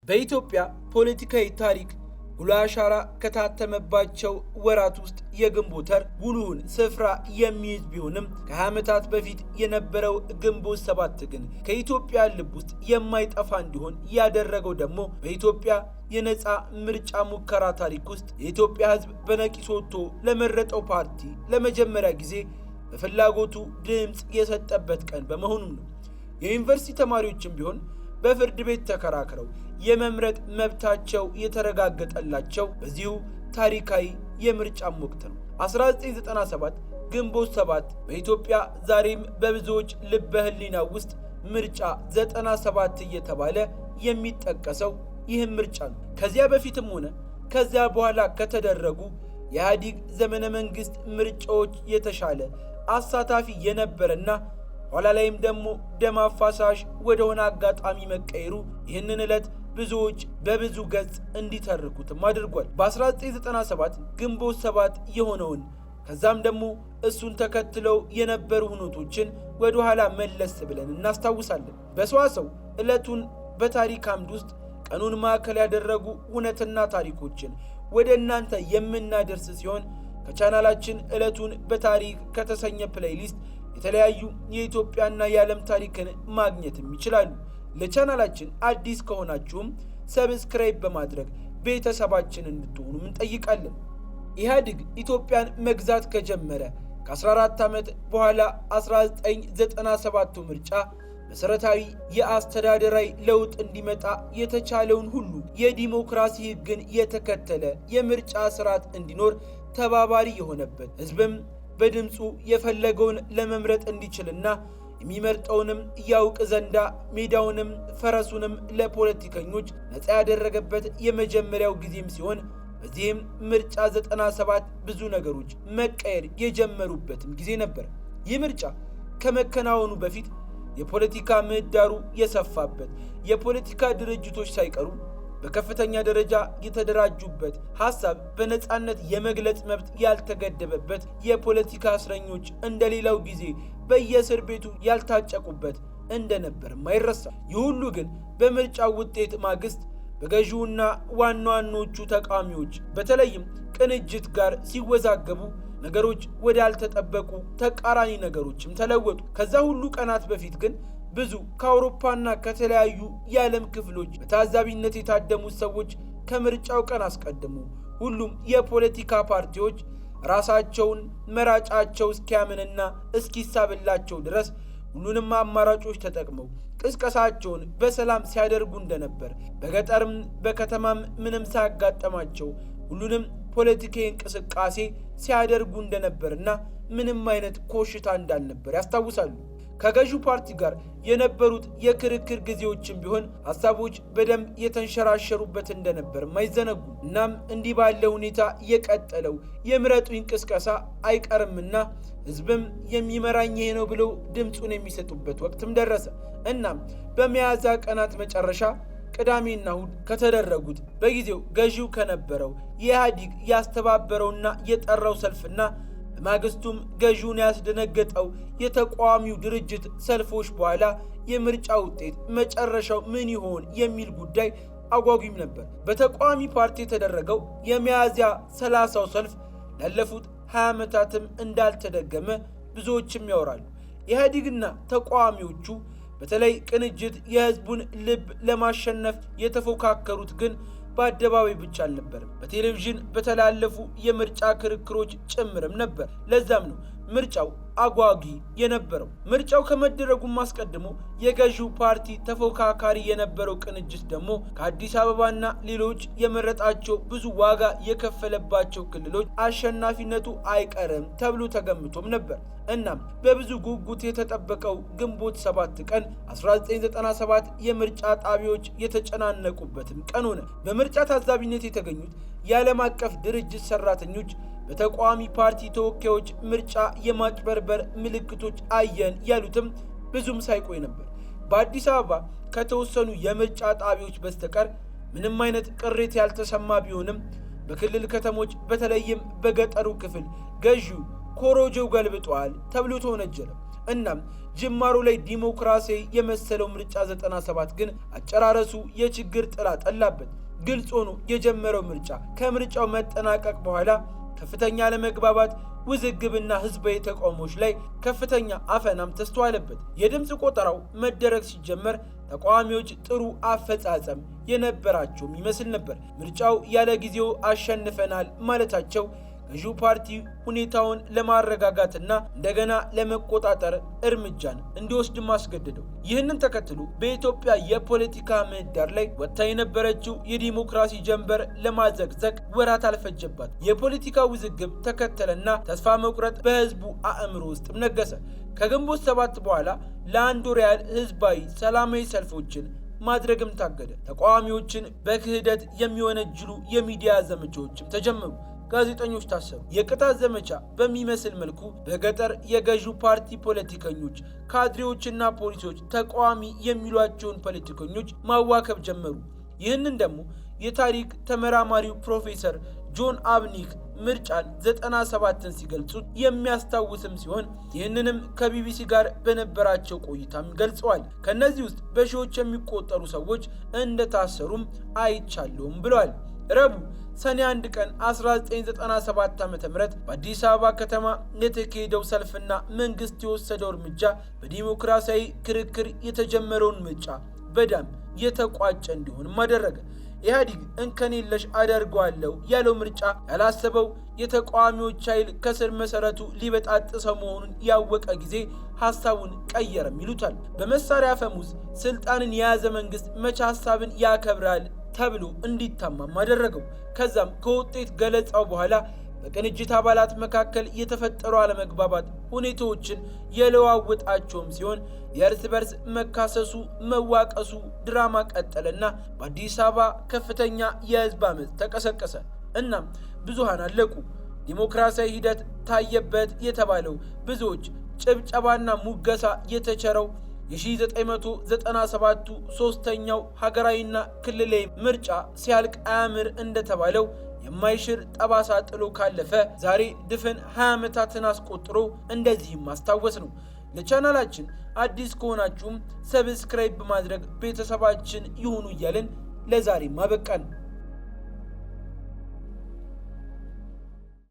በኢትዮጵያ ፖለቲካዊ ታሪክ ጉልህ አሻራ ከታተመባቸው ወራት ውስጥ የግንቦት ወር ጉልሁን ስፍራ የሚይዝ ቢሆንም ከ20 ዓመታት በፊት የነበረው ግንቦት 7 ግን ከኢትዮጵያ ልብ ውስጥ የማይጠፋ እንዲሆን ያደረገው ደግሞ በኢትዮጵያ የነፃ ምርጫ ሙከራ ታሪክ ውስጥ የኢትዮጵያ ሕዝብ በነቂስ ወጥቶ ለመረጠው ፓርቲ ለመጀመሪያ ጊዜ በፍላጎቱ ድምፅ የሰጠበት ቀን በመሆኑም ነው። የዩኒቨርሲቲ ተማሪዎችም ቢሆን በፍርድ ቤት ተከራክረው የመምረጥ መብታቸው የተረጋገጠላቸው በዚሁ ታሪካዊ የምርጫም ወቅት ነው። 1997 ግንቦት 7 በኢትዮጵያ ዛሬም በብዙዎች ልበ ህሊና ውስጥ ምርጫ 97 እየተባለ የሚጠቀሰው ይህም ምርጫ ነው። ከዚያ በፊትም ሆነ ከዚያ በኋላ ከተደረጉ የኢህአዴግ ዘመነ መንግስት ምርጫዎች የተሻለ አሳታፊ የነበረና ኋላ ላይም ደግሞ ደም አፋሳሽ ወደሆነ አጋጣሚ መቀየሩ ይህንን ዕለት ብዙዎች በብዙ ገጽ እንዲተርኩትም አድርጓል። በ1997 ግንቦት 7 የሆነውን ከዛም ደግሞ እሱን ተከትለው የነበሩ ሁነቶችን ወደ ኋላ መለስ ብለን እናስታውሳለን። በሰዋሰው ዕለቱን በታሪክ አምድ ውስጥ ቀኑን ማዕከል ያደረጉ ሁነትና ታሪኮችን ወደ እናንተ የምናደርስ ሲሆን ከቻናላችን ዕለቱን በታሪክ ከተሰኘ ፕሌይሊስት የተለያዩ የኢትዮጵያና የዓለም ታሪክን ማግኘትም ይችላሉ። ለቻናላችን አዲስ ከሆናችሁም ሰብስክራይብ በማድረግ ቤተሰባችን እንድትሆኑ እንጠይቃለን። ኢህአዴግ ኢትዮጵያን መግዛት ከጀመረ ከ14 ዓመት በኋላ 1997 ምርጫ መሰረታዊ የአስተዳደራዊ ለውጥ እንዲመጣ የተቻለውን ሁሉ የዲሞክራሲ ሕግን የተከተለ የምርጫ ስርዓት እንዲኖር ተባባሪ የሆነበት ሕዝብም በድምፁ የፈለገውን ለመምረጥ እንዲችልና የሚመርጠውንም ያውቅ ዘንዳ ሜዳውንም ፈረሱንም ለፖለቲከኞች ነፃ ያደረገበት የመጀመሪያው ጊዜም ሲሆን በዚህም ምርጫ 97 ብዙ ነገሮች መቀየር የጀመሩበትም ጊዜ ነበር። ይህ ምርጫ ከመከናወኑ በፊት የፖለቲካ ምህዳሩ የሰፋበት፣ የፖለቲካ ድርጅቶች ሳይቀሩ በከፍተኛ ደረጃ የተደራጁበት፣ ሐሳብ በነፃነት የመግለጽ መብት ያልተገደበበት፣ የፖለቲካ እስረኞች እንደሌላው ጊዜ በየእስር ቤቱ ያልታጨቁበት እንደነበርም አይረሳም። ይህ ሁሉ ግን በምርጫው ውጤት ማግስት በገዢውና ዋና ዋኖቹ ተቃዋሚዎች በተለይም ቅንጅት ጋር ሲወዛገቡ ነገሮች ወደ ያልተጠበቁ ተቃራኒ ነገሮችም ተለወጡ። ከዛ ሁሉ ቀናት በፊት ግን ብዙ ከአውሮፓና ከተለያዩ የዓለም ክፍሎች በታዛቢነት የታደሙት ሰዎች ከምርጫው ቀን አስቀድሞ ሁሉም የፖለቲካ ፓርቲዎች ራሳቸውን መራጫቸው እስኪያምንና እስኪሳብላቸው ድረስ ሁሉንም አማራጮች ተጠቅመው ቅስቀሳቸውን በሰላም ሲያደርጉ እንደነበር፣ በገጠርም በከተማም ምንም ሳያጋጠማቸው ሁሉንም ፖለቲካዊ እንቅስቃሴ ሲያደርጉ እንደነበርና ምንም አይነት ኮሽታ እንዳልነበር ያስታውሳሉ። ከገዢው ፓርቲ ጋር የነበሩት የክርክር ጊዜዎችም ቢሆን ሐሳቦች በደንብ የተንሸራሸሩበት እንደነበር አይዘነጉ። እናም እንዲህ ባለ ሁኔታ የቀጠለው የምረጡኝ ቅስቀሳ አይቀርምና ሕዝብም የሚመራኝ ይሄ ነው ብለው ድምፁን የሚሰጡበት ወቅትም ደረሰ። እናም በሚያዝያ ቀናት መጨረሻ ቅዳሜና እሁድ ከተደረጉት በጊዜው ገዢው ከነበረው የኢህአዴግ ያስተባበረውና የጠራው ሰልፍና በማግስቱም ገዢውን ያስደነገጠው የተቃዋሚው ድርጅት ሰልፎች በኋላ የምርጫ ውጤት መጨረሻው ምን ይሆን የሚል ጉዳይ አጓጊም ነበር። በተቃዋሚ ፓርቲ የተደረገው የሚያዝያ 30ው ሰልፍ ላለፉት 20 ዓመታትም እንዳልተደገመ ብዙዎችም ያወራሉ። ኢህአዴግና ተቃዋሚዎቹ በተለይ ቅንጅት የህዝቡን ልብ ለማሸነፍ የተፎካከሩት ግን በአደባባይ ብቻ አልነበረም፣ በቴሌቪዥን በተላለፉ የምርጫ ክርክሮች ጭምርም ነበር። ለዛም ነው ምርጫው አጓጊ የነበረው። ምርጫው ከመደረጉም አስቀድሞ የገዢው ፓርቲ ተፎካካሪ የነበረው ቅንጅት ደግሞ ከአዲስ አበባና ሌሎች የመረጣቸው ብዙ ዋጋ የከፈለባቸው ክልሎች አሸናፊነቱ አይቀርም ተብሎ ተገምቶም ነበር። እናም በብዙ ጉጉት የተጠበቀው ግንቦት 7 ቀን 1997 የምርጫ ጣቢያዎች የተጨናነቁበትም ቀን ሆነ። በምርጫ ታዛቢነት የተገኙት የዓለም አቀፍ ድርጅት ሰራተኞች በተቃዋሚ ፓርቲ ተወካዮች ምርጫ የማጭበርበር ምልክቶች አየን ያሉትም ብዙም ሳይቆይ ነበር። በአዲስ አበባ ከተወሰኑ የምርጫ ጣቢያዎች በስተቀር ምንም አይነት ቅሬታ ያልተሰማ ቢሆንም በክልል ከተሞች በተለይም በገጠሩ ክፍል ገዢው ኮሮጆው ገልብጧል ተብሎ ተወነጀለ። እናም ጅማሩ ላይ ዲሞክራሲ የመሰለው ምርጫ 97 ግን አጨራረሱ የችግር ጥላ ጠላበት። ግልጽ ሆኖ የጀመረው ምርጫ ከምርጫው መጠናቀቅ በኋላ ከፍተኛ ለመግባባት ውዝግብና ህዝባዊ ተቃውሞች ላይ ከፍተኛ አፈናም ተስተዋለበት። የድምጽ ቆጠራው መደረግ ሲጀመር ተቃዋሚዎች ጥሩ አፈጻጸም የነበራቸውም ይመስል ነበር። ምርጫው ያለ ጊዜው አሸንፈናል ማለታቸው ገዢው ፓርቲ ሁኔታውን ለማረጋጋትና እንደገና ለመቆጣጠር እርምጃን እንዲወስድ ማስገደደው። ይህንን ተከትሎ በኢትዮጵያ የፖለቲካ ምህዳር ላይ ወጥታ የነበረችው የዲሞክራሲ ጀንበር ለማዘቅዘቅ ወራት አልፈጀባት። የፖለቲካ ውዝግብ ተከተለና ተስፋ መቁረጥ በህዝቡ አእምሮ ውስጥም ነገሰ። ከግንቦት 7 በኋላ ለአንድ ወር ያህል ህዝባዊ ሰላማዊ ሰልፎችን ማድረግም ታገደ። ተቃዋሚዎችን በክህደት የሚወነጅሉ የሚዲያ ዘመቻዎችም ተጀመሩ። ጋዜጠኞች ታሰሩ። የቅጣት ዘመቻ በሚመስል መልኩ በገጠር የገዢው ፓርቲ ፖለቲከኞች፣ ካድሬዎችና ፖሊሶች ተቃዋሚ የሚሏቸውን ፖለቲከኞች ማዋከብ ጀመሩ። ይህንን ደግሞ የታሪክ ተመራማሪው ፕሮፌሰር ጆን አብኒክ ምርጫን 97ን ሲገልጹት የሚያስታውስም ሲሆን ይህንንም ከቢቢሲ ጋር በነበራቸው ቆይታም ገልጸዋል። ከነዚህ ውስጥ በሺዎች የሚቆጠሩ ሰዎች እንደታሰሩም አይቻለውም ብለዋል። ረቡዕ ሰኔ 1 ቀን 1997 ዓ.ም በአዲስ አበባ ከተማ የተካሄደው ሰልፍና መንግስት የወሰደው እርምጃ በዲሞክራሲያዊ ክርክር የተጀመረውን ምርጫ በደም የተቋጨ እንዲሆንም አደረገ። ኢህአዴግ እንከን የለሽ አደርገዋለሁ ያለው ምርጫ ያላሰበው የተቃዋሚዎች ኃይል ከስር መሰረቱ ሊበጣጥሰው መሆኑን ያወቀ ጊዜ ሐሳቡን ቀየረም ይሉታል። በመሳሪያ አፈሙዝ ስልጣንን የያዘ መንግስት መቼ ሐሳብን ያከብራል ተብሎ እንዲታማም አደረገው። ከዛም ከውጤት ገለጻው በኋላ በቅንጅት አባላት መካከል የተፈጠሩ አለመግባባት ሁኔታዎችን የለዋወጣቸውም ሲሆን የእርስ በርስ መካሰሱ መዋቀሱ ድራማ ቀጠለና በአዲስ አበባ ከፍተኛ የህዝብ አመፅ ተቀሰቀሰ። እናም ብዙሃን አለቁ። ዲሞክራሲያዊ ሂደት ታየበት የተባለው ብዙዎች ጭብጨባና ሙገሳ የተቸረው የ1997ቱ ሶስተኛው ሀገራዊና ክልላዊ ምርጫ ሲያልቅ አያምር እንደተባለው የማይሽር ጠባሳ ጥሎ ካለፈ ዛሬ ድፍን 20 ዓመታትን አስቆጥሮ እንደዚህም ማስታወስ ነው። ለቻናላችን አዲስ ከሆናችሁም ሰብስክራይብ በማድረግ ቤተሰባችን ይሁኑ እያልን ለዛሬ ማበቃን።